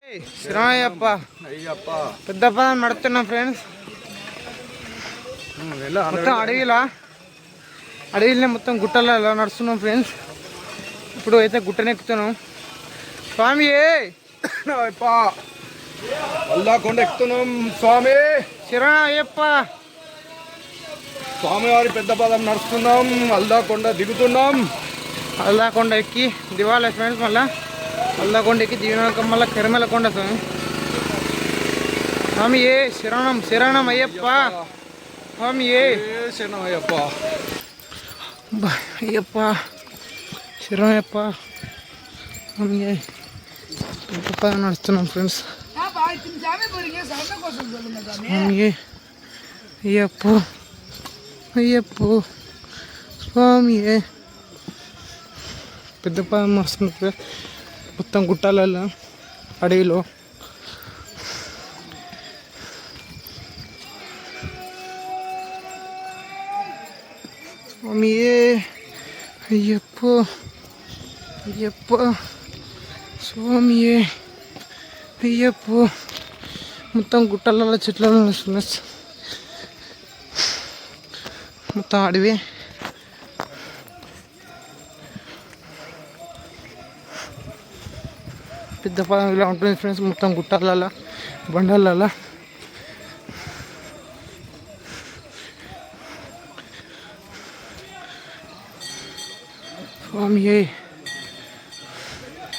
శ్రీరామయ్యప్ప పెద్ద పదం నడుస్తున్నాం ఫ్రెండ్స్. మొత్తం అడవిలో మొత్తం గుట్టలలో నడుస్తున్నాం ఫ్రెండ్స్. ఇప్పుడు అయితే గుట్టనెక్కుతున్నాం. స్వామి కొండ ఎక్కుతున్నాం. స్వామి శ్రీరామయ్యప్ప స్వామివారి పెద్ద పదం నడుస్తున్నాం. కొండ దిగుతున్నాం. కొండ ఎక్కి దివాళీ ఫ్రెండ్స్. మళ్ళా కొండ ఎక్కి దిగినాక మళ్ళీ కిరమల కొండ స్వామి శరణం అయ్యప్ప. స్వామి శరణం అయ్యప్ప. అయ్యప్ప శరణయ్యప్ప. స్వామి పెద్ద నడుస్తున్నాం ఫ్రెండ్స్. స్వామి అయ్యప్ప అయ్యప్ప. స్వామి పెద్ద పదం నడుస్తున్నాం మొత్తం గుట్టాలలో అడవిలో. స్వామి అయ్యప్ప అయ్యప్ప. స్వామి అయ్యప్ప. మొత్తం గుట్టలలో చెట్లలో నడుస్తున్నాయి. మొత్తం అడవి. పెద్ద పదం ఇలా ఉంటుంది ఫ్రెండ్స్. మొత్తం గుట్టాలలో బండలలో. స్వామి